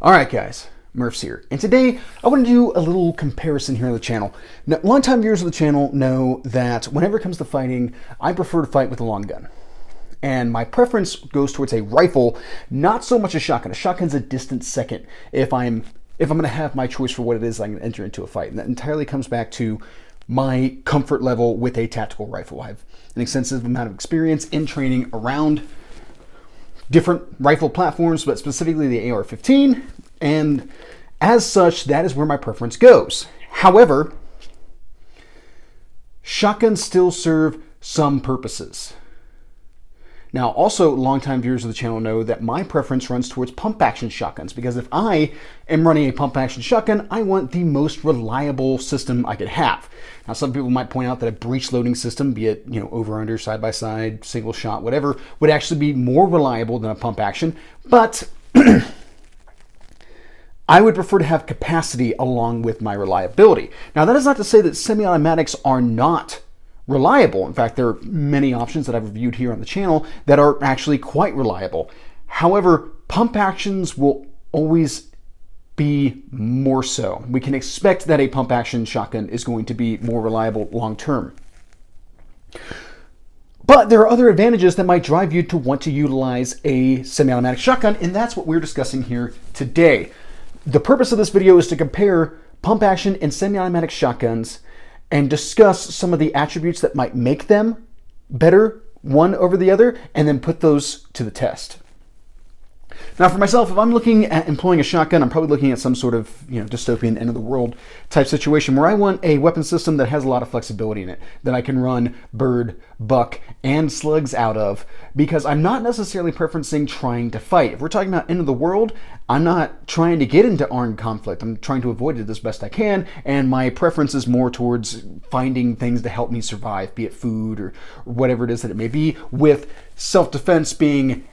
Alright guys, Murph's here, and today I want to do a little comparison here on the channel. Now, longtime viewers of the channel know that whenever it comes to fighting, I prefer to fight with a long gun. And my preference goes towards a rifle, not so much a shotgun. A shotgun's a distant second if I'm going to have my choice for what it is I'm going to enter into a fight. And that entirely comes back to my comfort level with a tactical rifle. I have an extensive amount of experience in training around different rifle platforms, but specifically the AR-15, and as such, that is where my preference goes. However, shotguns still serve some purposes. Now, also, longtime viewers of the channel know that my preference runs towards pump-action shotguns, because if I am running a pump-action shotgun, I want the most reliable system I could have. Now, some people might point out that a breech-loading system, be it over/under, side-by-side, single shot, whatever, would actually be more reliable than a pump-action, but I would prefer to have capacity along with my reliability. Now, that is not to say that semi-automatics are not reliable. In fact, there are many options that I've reviewed here on the channel that are actually quite reliable. However, pump actions will always be more so. We can expect that a pump action shotgun is going to be more reliable long term. But there are other advantages that might drive you to want to utilize a semi-automatic shotgun, and that's what we're discussing here today. The purpose of this video is to compare pump action and semi-automatic shotguns and discuss some of the attributes that might make them better one over the other, and then put those to the test. Now, for myself, if I'm looking at employing a shotgun, I'm probably looking at some sort of dystopian end of the world type situation where I want a weapon system that has a lot of flexibility in it, that I can run bird, buck, and slugs out of, because I'm not necessarily preferencing trying to fight. If we're talking about end of the world, I'm not trying to get into armed conflict. I'm trying to avoid it as best I can, and my preference is more towards finding things to help me survive, be it food or whatever it is that it may be, with self-defense being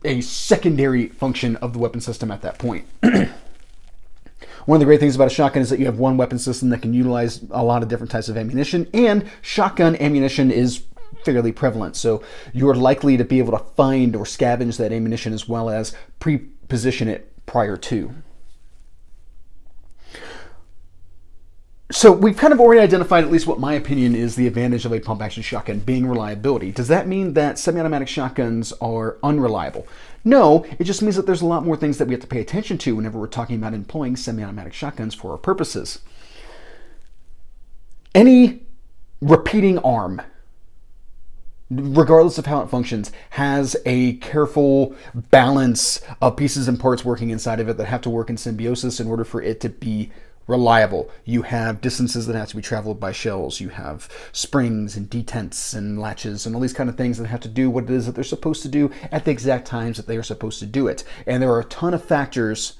a secondary function of the weapon system at that point. One of the great things about a shotgun is that you have one weapon system that can utilize a lot of different types of ammunition, and shotgun ammunition is fairly prevalent, so you're likely to be able to find or scavenge that ammunition as well as pre-position it prior to. So we've kind of already identified at least what my opinion is the advantage of a pump-action shotgun, being reliability. Does that mean that semi-automatic shotguns are unreliable? No, it just means that there's a lot more things that we have to pay attention to whenever we're talking about employing semi-automatic shotguns for our purposes. Any repeating arm, regardless of how it functions, has a careful balance of pieces and parts working inside of it that have to work in symbiosis in order for it to be reliable. You have distances that have to be traveled by shells. You have springs and detents and latches and all these kind of things that have to do what it is that they're supposed to do at the exact times that they are supposed to do it. And there are a ton of factors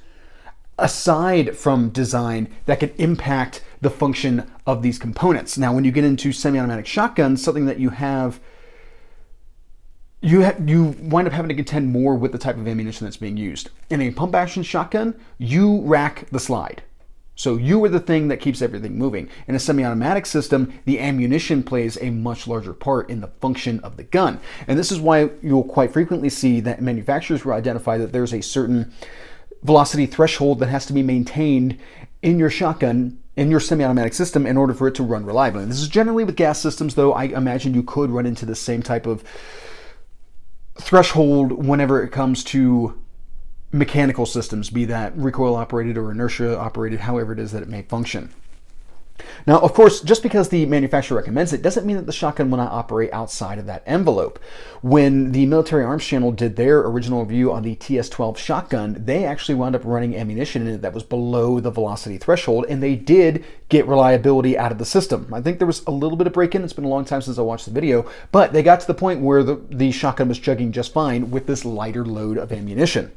aside from design that can impact the function of these components. Now, when you get into semi-automatic shotguns, something that you wind up having to contend more with the type of ammunition that's being used. In a pump-action shotgun, you rack the slide. So you are the thing that keeps everything moving. In a semi-automatic system, the ammunition plays a much larger part in the function of the gun. And this is why you'll quite frequently see that manufacturers will identify that there's a certain velocity threshold that has to be maintained in your shotgun, in your semi-automatic system, in order for it to run reliably. And this is generally with gas systems, though I imagine you could run into the same type of threshold whenever it comes to mechanical systems, be that recoil operated or inertia operated, however it is that it may function. Now, of course, just because the manufacturer recommends it doesn't mean that the shotgun will not operate outside of that envelope. When the Military Arms Channel did their original review on the TS-12 shotgun, they actually wound up running ammunition in it that was below the velocity threshold, and they did get reliability out of the system. I think there was a little bit of break-in. It's been a long time since I watched the video, but they got to the point where the shotgun was chugging just fine with this lighter load of ammunition.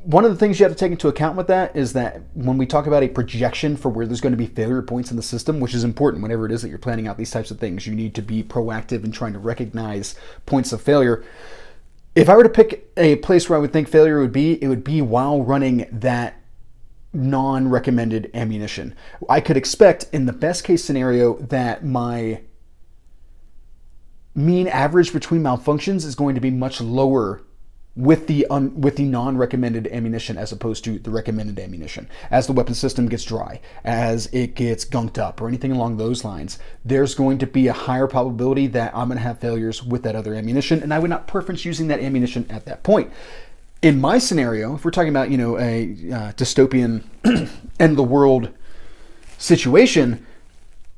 One of the things you have to take into account with that is that when we talk about a projection for where there's going to be failure points in the system, which is important whenever it is that you're planning out these types of things, you need to be proactive in trying to recognize points of failure. If I were to pick a place where I would think failure would be, it would be while running that non-recommended ammunition. I could expect, in the best case scenario, that my mean average between malfunctions is going to be much lower with the non-recommended ammunition as opposed to the recommended ammunition. As the weapon system gets dry, as it gets gunked up, or anything along those lines, there's going to be a higher probability that I'm going to have failures with that other ammunition, and I would not preference using that ammunition at that point. In my scenario, if we're talking about, a dystopian end of the world situation,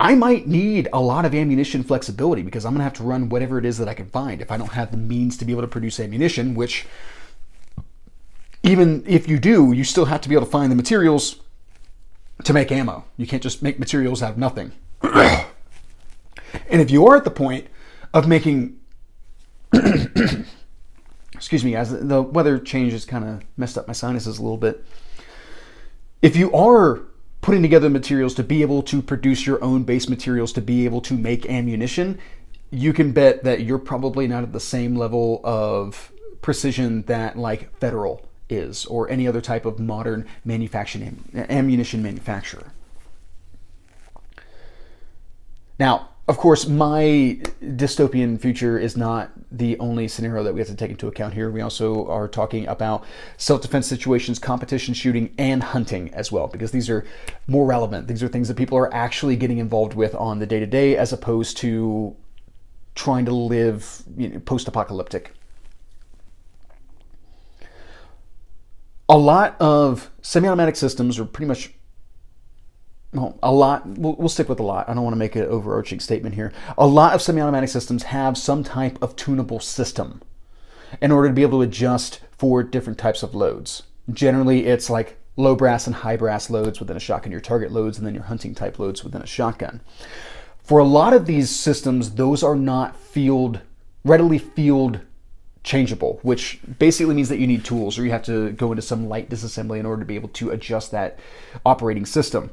I might need a lot of ammunition flexibility because I'm going to have to run whatever it is that I can find if I don't have the means to be able to produce ammunition, which even if you do, you still have to be able to find the materials to make ammo. You can't just make materials out of nothing. And if you are at the point of making, excuse me, as the weather changes kind of messed up my sinuses a little bit. If you are putting together materials to be able to produce your own base materials to be able to make ammunition, you can bet that you're probably not at the same level of precision that like Federal is, or any other type of modern ammunition manufacturer. Now, of course, my dystopian future is not the only scenario that we have to take into account here. We also are talking about self-defense situations, competition shooting, and hunting as well, because these are more relevant. These are things that people are actually getting involved with on the day-to-day, as opposed to trying to live post-apocalyptic. A lot of semi-automatic systems are pretty much, well, a lot, we'll stick with a lot. I don't want to make an overarching statement here. A lot of semi-automatic systems have some type of tunable system in order to be able to adjust for different types of loads. Generally, it's like low brass and high brass loads within a shotgun, your target loads, and then your hunting type loads within a shotgun. For a lot of these systems, those are not readily field changeable, which basically means that you need tools, or you have to go into some light disassembly in order to be able to adjust that operating system.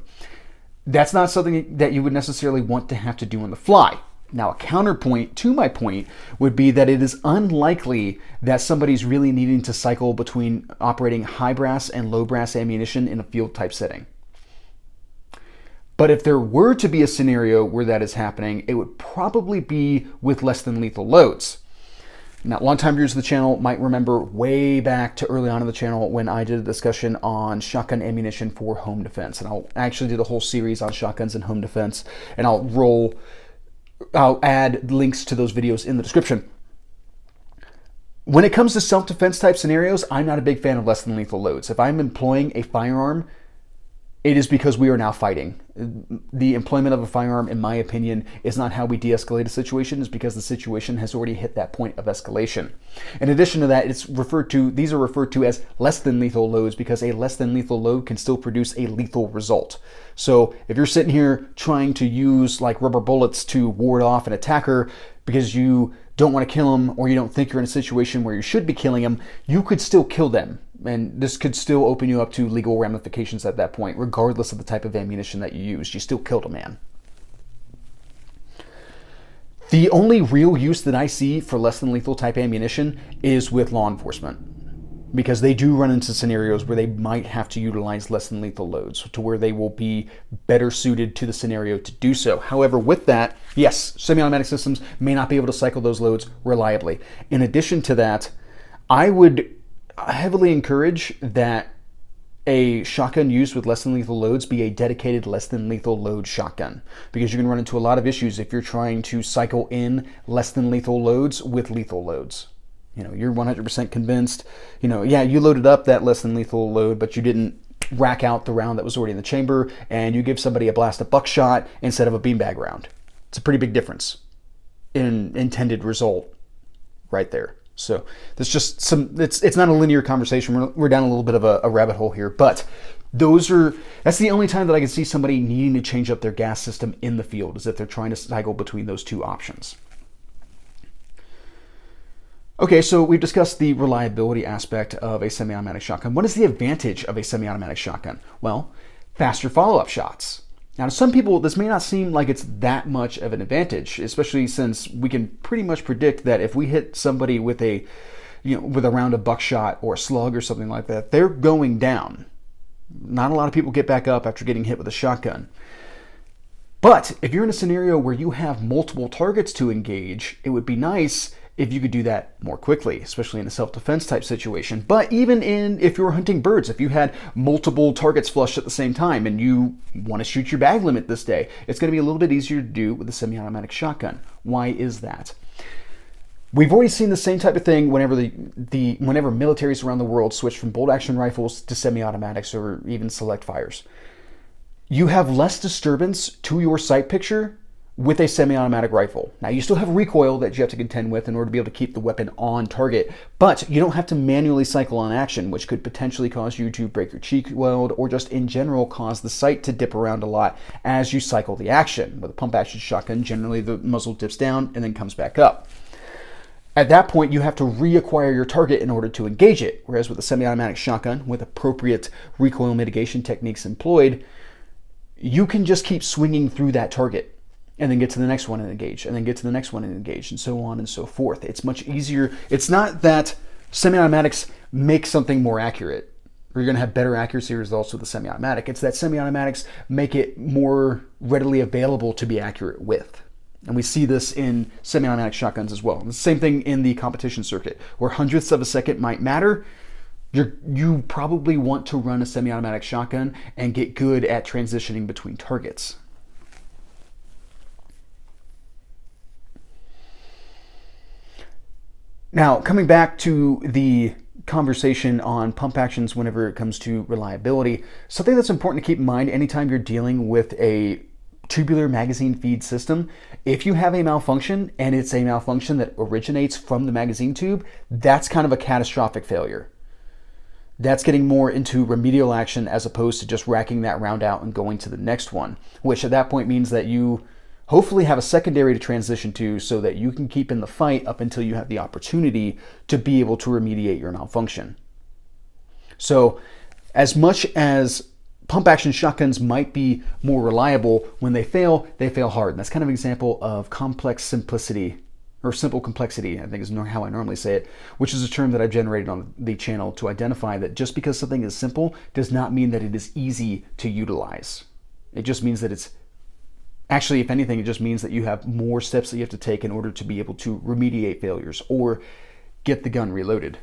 That's not something that you would necessarily want to have to do on the fly. Now, a counterpoint to my point would be that it is unlikely that somebody's really needing to cycle between operating high brass and low brass ammunition in a field type setting. But if there were to be a scenario where that is happening, it would probably be with less than lethal loads. Now, longtime viewers of the channel might remember way back to early on in the channel when I did a discussion on shotgun ammunition for home defense. And I'll actually do the whole series on shotguns and home defense, and I'll add links to those videos in the description. When it comes to self-defense type scenarios, I'm not a big fan of less than lethal loads. If I'm employing a firearm, it is because we are now fighting. The employment of a firearm, in my opinion, is not how we de-escalate a situation. It's because the situation has already hit that point of escalation. In addition to that, these are referred to as less than lethal loads because a less than lethal load can still produce a lethal result. So if you're sitting here trying to use like rubber bullets to ward off an attacker because you don't want to kill them, or you don't think you're in a situation where you should be killing them, you could still kill them. And this could still open you up to legal ramifications at that point, regardless of the type of ammunition that you used. You still killed a man. The only real use that I see for less than lethal type ammunition is with law enforcement, because they do run into scenarios where they might have to utilize less than lethal loads to where they will be better suited to the scenario to do so. However, with that, yes, semi-automatic systems may not be able to cycle those loads reliably. In addition to that, I would heavily encourage that a shotgun used with less than lethal loads be a dedicated less than lethal load shotgun, because you can run into a lot of issues if you're trying to cycle in less than lethal loads with lethal loads. You're 100% convinced, yeah, you loaded up that less than lethal load, but you didn't rack out the round that was already in the chamber, and you give somebody a blast of buckshot instead of a beanbag round. It's a pretty big difference in intended result right there. So there's just it's not a linear conversation. We're down a little bit of a rabbit hole here, but that's the only time that I can see somebody needing to change up their gas system in the field, is if they're trying to cycle between those two options. Okay, so we've discussed the reliability aspect of a semi-automatic shotgun. What is the advantage of a semi-automatic shotgun? Well, faster follow-up shots. Now, to some people, this may not seem like it's that much of an advantage, especially since we can pretty much predict that if we hit somebody with a round of buckshot or a slug or something like that, they're going down. Not a lot of people get back up after getting hit with a shotgun. But if you're in a scenario where you have multiple targets to engage, it would be nice if you could do that more quickly, especially in a self-defense type situation. But even if you're hunting birds, if you had multiple targets flushed at the same time and you want to shoot your bag limit this day, it's going to be a little bit easier to do with a semi-automatic shotgun. Why is that? We've already seen the same type of thing whenever whenever militaries around the world switch from bolt-action rifles to semi-automatics or even select fires. You have less disturbance to your sight picture with a semi-automatic rifle. Now, you still have recoil that you have to contend with in order to be able to keep the weapon on target, but you don't have to manually cycle on action, which could potentially cause you to break your cheek weld or just in general cause the sight to dip around a lot as you cycle the action. With a pump-action shotgun, generally the muzzle dips down and then comes back up. At that point, you have to reacquire your target in order to engage it, whereas with a semi-automatic shotgun, with appropriate recoil mitigation techniques employed, you can just keep swinging through that target and then get to the next one and engage, and then get to the next one and engage, and so on and so forth. It's much easier. It's not that semi-automatics make something more accurate, or you're going to have better accuracy results with a semi-automatic. It's that semi-automatics make it more readily available to be accurate with. And we see this in semi-automatic shotguns as well. And the same thing in the competition circuit, where hundredths of a second might matter. You probably want to run a semi-automatic shotgun and get good at transitioning between targets. Now, coming back to the conversation on pump actions whenever it comes to reliability, something that's important to keep in mind anytime you're dealing with a tubular magazine feed system, if you have a malfunction and it's a malfunction that originates from the magazine tube, that's kind of a catastrophic failure. That's getting more into remedial action as opposed to just racking that round out and going to the next one, which at that point means that you hopefully have a secondary to transition to so that you can keep in the fight up until you have the opportunity to be able to remediate your malfunction. So as much as pump action shotguns might be more reliable, when they fail hard. And that's kind of an example of complex simplicity, or simple complexity, I think is how I normally say it, which is a term that I've generated on the channel to identify that just because something is simple does not mean that it is easy to utilize. It just means that it's actually, if anything, it just means that you have more steps that you have to take in order to be able to remediate failures or get the gun reloaded.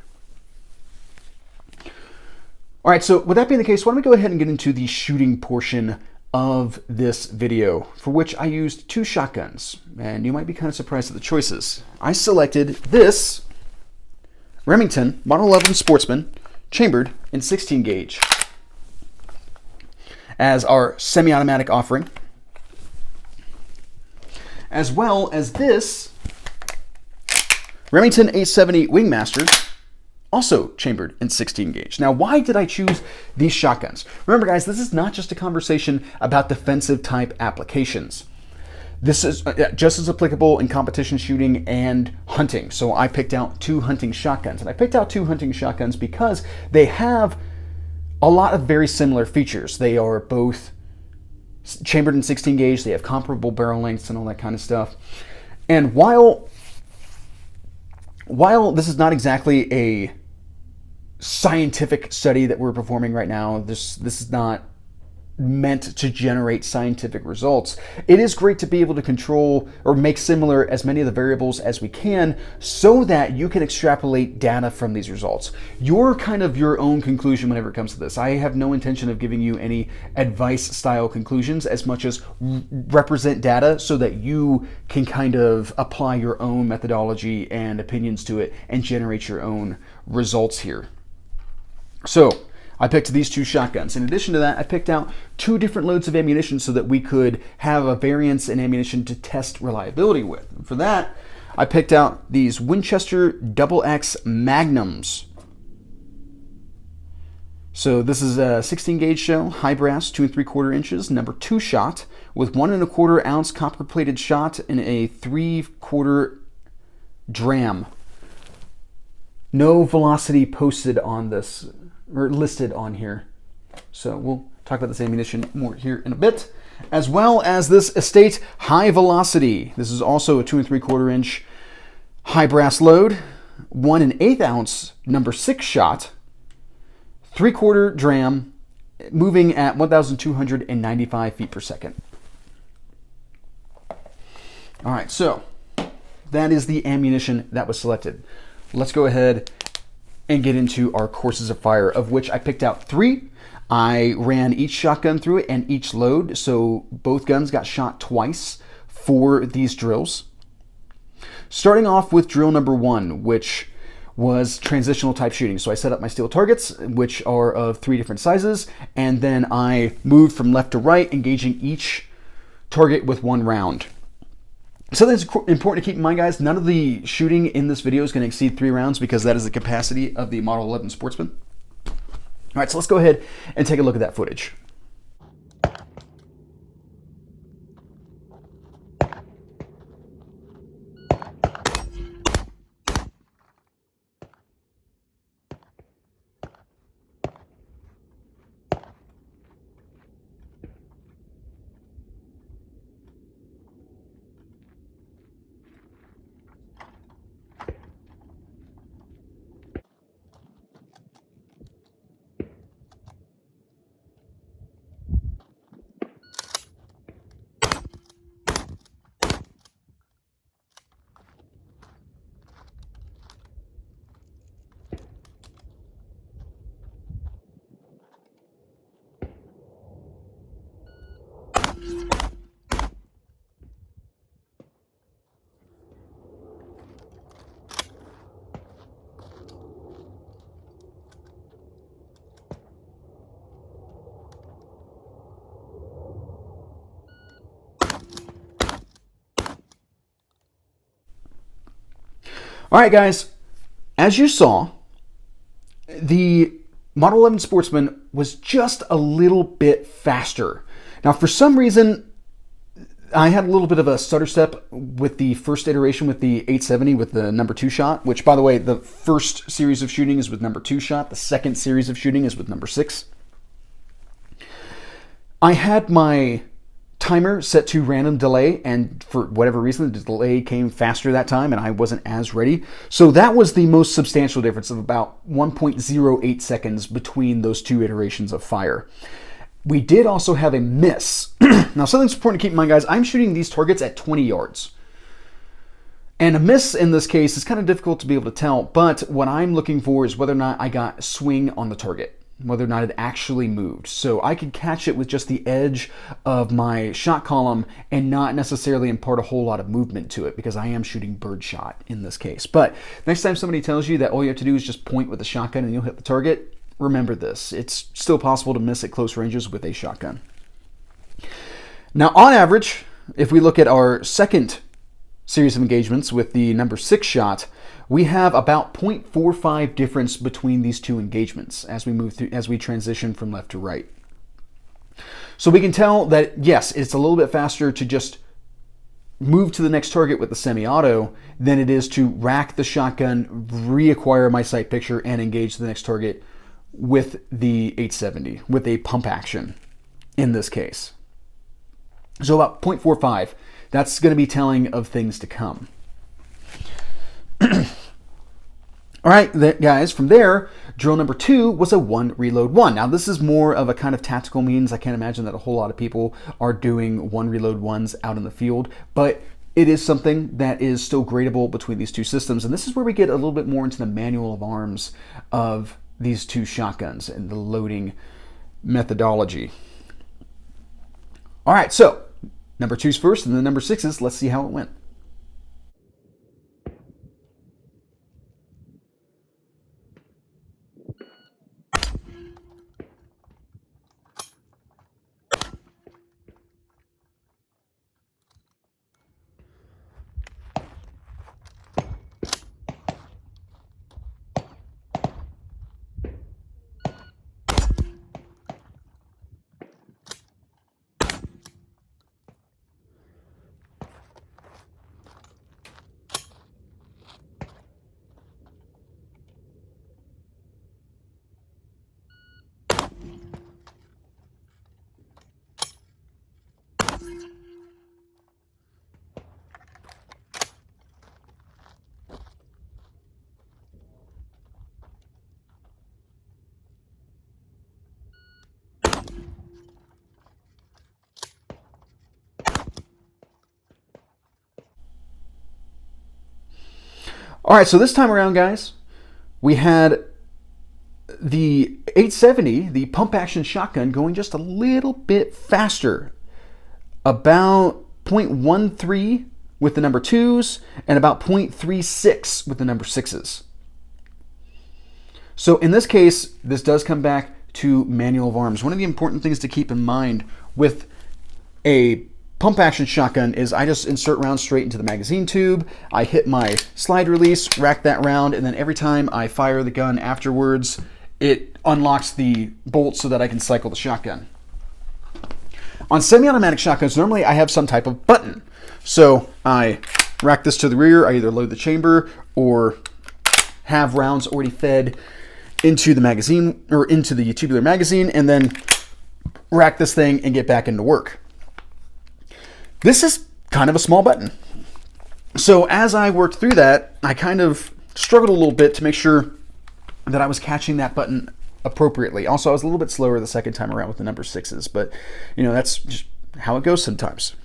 All right, so with that being the case, why don't we go ahead and get into the shooting portion of this video, for which I used two shotguns, and you might be kind of surprised at the choices. I selected this Remington Model 11 Sportsman, chambered in 16 gauge, as our semi-automatic offering, as well as this Remington 870 Wingmaster, also chambered in 16 gauge. Now, why did I choose these shotguns? Remember, guys, this is not just a conversation about defensive type applications. This is just as applicable in competition shooting and hunting. So I picked out two hunting shotguns. And I picked out two hunting shotguns because they have a lot of very similar features. They are both chambered in 16 gauge. They have comparable barrel lengths and all that kind of stuff. And while this is not exactly a scientific study that we're performing right now, this is not meant to generate scientific results, it is great to be able to control or make similar as many of the variables as we can so that you can extrapolate data from these results. You're kind of your own conclusion whenever it comes to this. I have no intention of giving you any advice style conclusions as much as represent data so that you can kind of apply your own methodology and opinions to it and generate your own results here. So I picked these two shotguns. In addition to that, I picked out two different loads of ammunition so that we could have a variance in ammunition to test reliability with. And for that, I picked out these Winchester XX Magnums. So this is a 16 gauge shell, high brass, 2 3/4 inches, number 2 shot, with 1 1/4 ounce copper plated shot in a 3/4 dram. No velocity posted on this, or listed on here. So we'll talk about this ammunition more here in a bit, as well as this Estate High Velocity. This is also a 2 3/4 inch high brass load, 1 1/8 ounce number 6 shot, 3/4 dram, moving at 1,295 feet per second. All right, so that is the ammunition that was selected. Let's go ahead and get into our courses of fire, of which I picked out 3. I ran each shotgun through it and each load, so both guns got shot twice for these drills. Starting off with drill number 1, which was transitional type shooting. So I set up my steel targets, which are of 3 different sizes, and then I moved from left to right, engaging each target with 1 round. Something that's important to keep in mind, guys, none of the shooting in this video is going to exceed 3 rounds because that is the capacity of the Model 11 Sportsman. All right, so let's go ahead and take a look at that footage. All right, guys, as you saw, the Model 11 Sportsman was just a little bit faster. Now, for some reason, I had a little bit of a stutter step with the first iteration with the 870 with the number 2 shot, which, by the way, the first series of shooting is with number 2 shot. The second series of shooting is with number 6. I had my timer set to random delay, and for whatever reason, the delay came faster that time, and I wasn't as ready. So that was the most substantial difference of about 1.08 seconds between those 2 iterations of fire. We did also have a miss. Now, something's important to keep in mind, guys. I'm shooting these targets at 20 yards. And a miss in this case is kind of difficult to be able to tell, but what I'm looking for is whether or not I got a swing on the target, whether or not it actually moved. So I could catch it with just the edge of my shot column and not necessarily impart a whole lot of movement to it because I am shooting birdshot in this case. But next time somebody tells you that all you have to do is just point with a shotgun and you'll hit the target, remember this. It's still possible to miss at close ranges with a shotgun. Now, on average, if we look at our second series of engagements with the number 6 shot, we have about 0.45 difference between these 2 engagements as we move through, as we transition from left to right. So we can tell that, yes, it's a little bit faster to just move to the next target with the semi-auto than it is to rack the shotgun, reacquire my sight picture, and engage the next target with the 870, with a pump action in this case. So about 0.45, that's going to be telling of things to come. All right, guys, from there, drill number 2 was a 1 reload 1. Now, this is more of a kind of tactical means. I can't imagine that a whole lot of people are doing 1 reload 1s out in the field, but it is something that is still gradable between these 2 systems. And this is where we get a little bit more into the manual of arms of these 2 shotguns and the loading methodology. All right, so number 2's first and then number 6's. Let's see how it went. All right, so this time around, guys, we had the 870, the pump action shotgun, going just a little bit faster, about 0.13 with the number 2s and about 0.36 with the number 6s. So in this case, this does come back to manual of arms. One of the important things to keep in mind with a pump action shotgun is I just insert rounds straight into the magazine tube. I hit my slide release, rack that round, and then every time I fire the gun afterwards, it unlocks the bolt so that I can cycle the shotgun. On semi-automatic shotguns, normally I have some type of button. So I rack this to the rear, I either load the chamber or have rounds already fed into the magazine or into the tubular magazine, and then rack this thing and get back into work. This is kind of a small button. So as I worked through that, I kind of struggled a little bit to make sure that I was catching that button appropriately. Also, I was a little bit slower the second time around with the number 6s, but you know, that's just how it goes sometimes.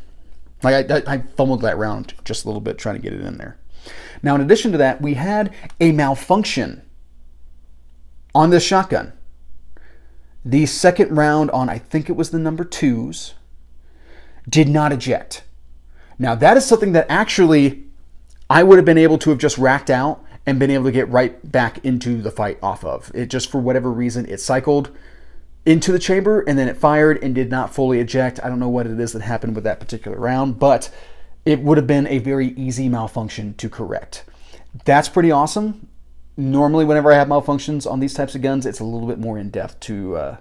Like I fumbled that round just a little bit trying to get it in there. Now, in addition to that, we had a malfunction on this shotgun. The second round on, I think it was the number 2s, did not eject. Now, that is something that actually I would have been able to have just racked out and been able to get right back into the fight off of. It just, for whatever reason, it cycled into the chamber and then it fired and did not fully eject. I don't know what it is that happened with that particular round, but it would have been a very easy malfunction to correct. That's pretty awesome. Normally, whenever I have malfunctions on these types of guns, it's a little bit more in-depth to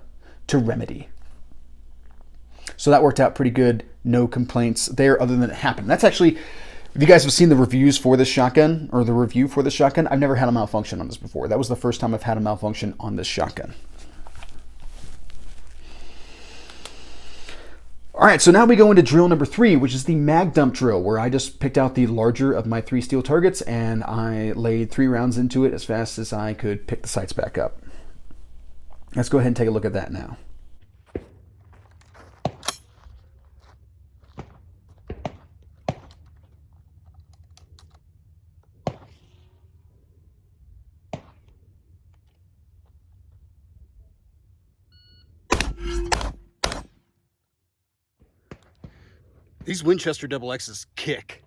remedy. So that worked out pretty good. No complaints there other than it happened. That's actually, if you guys have seen the reviews for this shotgun, or the review for this shotgun, I've never had a malfunction on this before. That was the first time I've had a malfunction on this shotgun. All right, so now we go into drill number 3, which is the mag dump drill, where I just picked out the larger of my 3 steel targets and I laid 3 rounds into it as fast as I could pick the sights back up. Let's go ahead and take a look at that now. These Winchester double X's kick.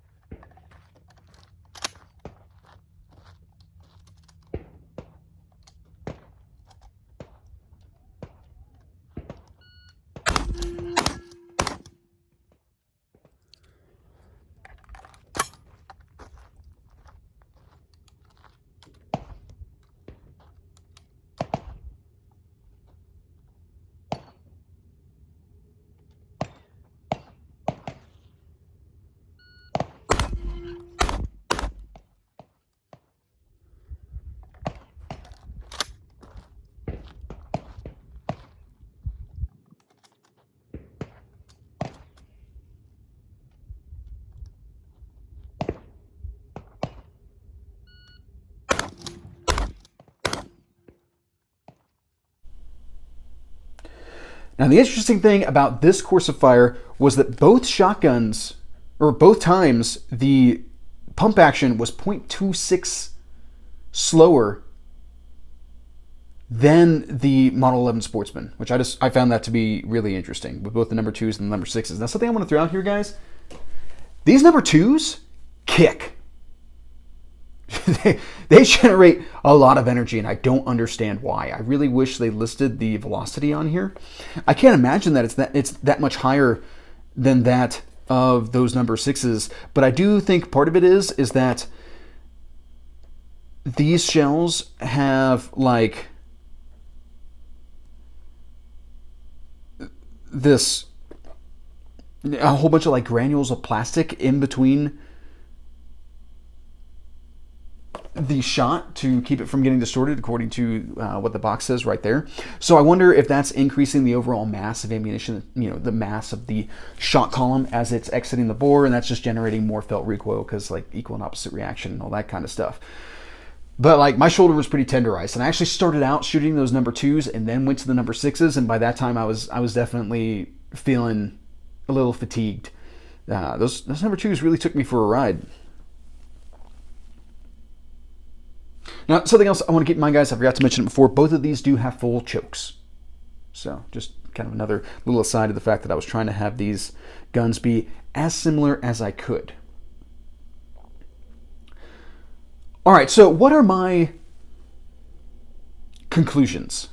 Now, the interesting thing about this course of fire was that both shotguns, or both times, the pump action was 0.26 slower than the Model 11 Sportsman, which I found that to be really interesting with both the number 2s and the number 6s. Now, something I want to throw out here, guys. These number 2s kick. They generate a lot of energy, and I don't understand why. I really wish they listed the velocity on here. I can't imagine that it's that much higher than that of those number 6s, but I do think part of it is that these shells have like this, a whole bunch of like granules of plastic in between the shot to keep it from getting distorted, according to what the box says right there. So I wonder if that's increasing the overall mass of ammunition, you know, the mass of the shot column as it's exiting the bore, and that's just generating more felt recoil because like equal and opposite reaction and all that kind of stuff. But like my shoulder was pretty tenderized, and I actually started out shooting those number 2s and then went to the number 6s, and by that time I was definitely feeling a little fatigued. Those number 2s really took me for a ride. Now, something else I want to keep in mind, guys, I forgot to mention it before, both of these do have full chokes. So just kind of another little aside of the fact that I was trying to have these guns be as similar as I could. All right, so what are my conclusions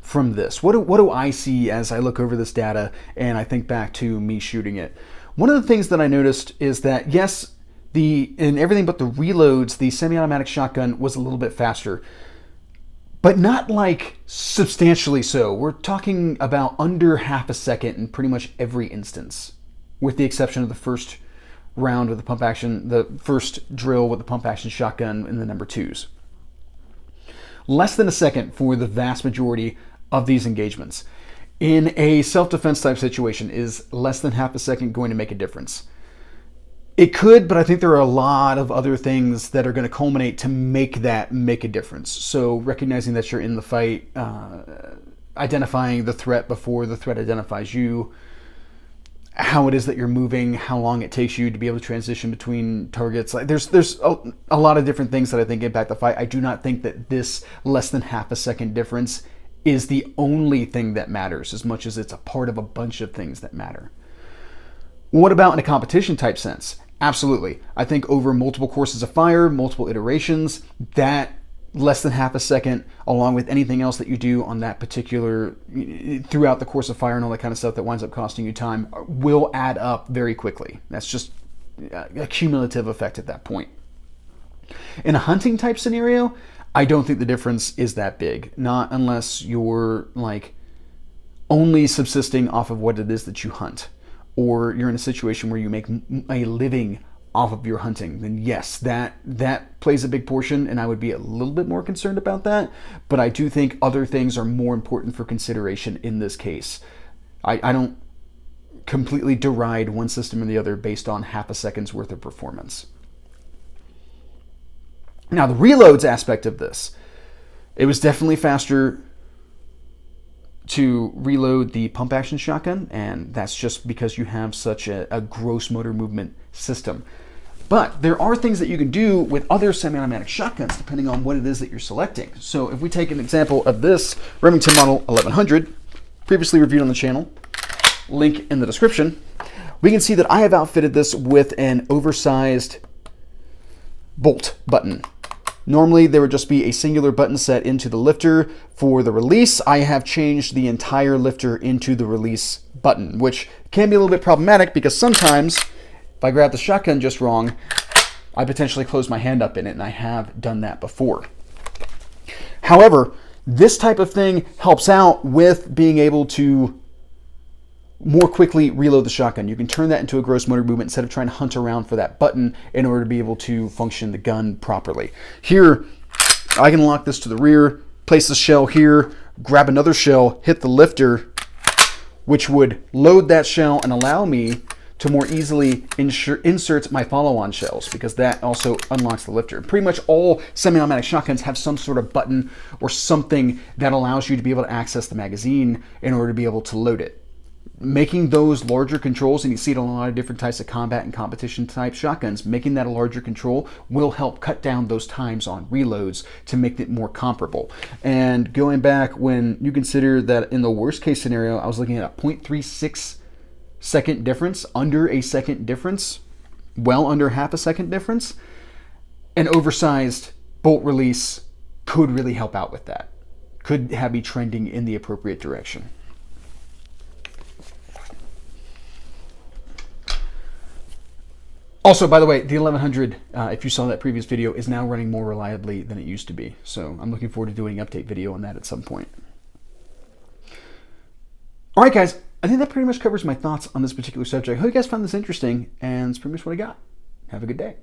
from this? What do I see as I look over this data and I think back to me shooting it? One of the things that I noticed is that, yes, in everything but the reloads, the semi-automatic shotgun was a little bit faster, but not like substantially so. We're talking about under half a second in pretty much every instance, with the exception of the first round with the pump action, the first drill with the pump action shotgun in the number 2s. Less than a second for the vast majority of these engagements. In a self-defense type situation, is less than half a second going to make a difference? It could, but I think there are a lot of other things that are going to culminate to make that make a difference. So recognizing that you're in the fight, identifying the threat before the threat identifies you, how it is that you're moving, how long it takes you to be able to transition between targets. Like there's a lot of different things that I think impact the fight. I do not think that this less than half a second difference is the only thing that matters, as much as it's a part of a bunch of things that matter. What about in a competition type sense? Absolutely. I think over multiple courses of fire, multiple iterations, that less than half a second, along with anything else that you do on that particular, throughout the course of fire and all that kind of stuff that winds up costing you time, will add up very quickly. That's just a cumulative effect at that point. In a hunting type scenario, I don't think the difference is that big. Not unless you're like only subsisting off of what it is that you hunt, or you're in a situation where you make a living off of your hunting, then yes, that plays a big portion, and I would be a little bit more concerned about that. But I do think other things are more important for consideration in this case. I don't completely deride one system or the other based on half a second's worth of performance. Now, the reloads aspect of this, it was definitely faster to reload the pump action shotgun, and that's just because you have such a gross motor movement system. But there are things that you can do with other semi-automatic shotguns depending on what it is that you're selecting. So if we take an example of this Remington Model 1100, previously reviewed on the channel, link in the description, we can see that I have outfitted this with an oversized bolt button. Normally, there would just be a singular button set into the lifter. For the release, I have changed the entire lifter into the release button, which can be a little bit problematic because sometimes, if I grab the shotgun just wrong, I potentially close my hand up in it, and I have done that before. However, this type of thing helps out with being able to more quickly reload the shotgun. You can turn that into a gross motor movement instead of trying to hunt around for that button in order to be able to function the gun properly. Here, I can lock this to the rear, place the shell here, grab another shell, hit the lifter, which would load that shell and allow me to more easily insert my follow-on shells, because that also unlocks the lifter. Pretty much all semi-automatic shotguns have some sort of button or something that allows you to be able to access the magazine in order to be able to load it. Making those larger controls, and you see it on a lot of different types of combat and competition type shotguns, making that a larger control will help cut down those times on reloads to make it more comparable. And going back, when you consider that in the worst case scenario, I was looking at a 0.36 second difference, under a second difference, well under half a second difference, an oversized bolt release could really help out with that. Could have me trending in the appropriate direction. Also, by the way, the 1100, if you saw that previous video, is now running more reliably than it used to be. So I'm looking forward to doing an update video on that at some point. All right, guys, I think that pretty much covers my thoughts on this particular subject. I hope you guys found this interesting, and that's pretty much what I got. Have a good day.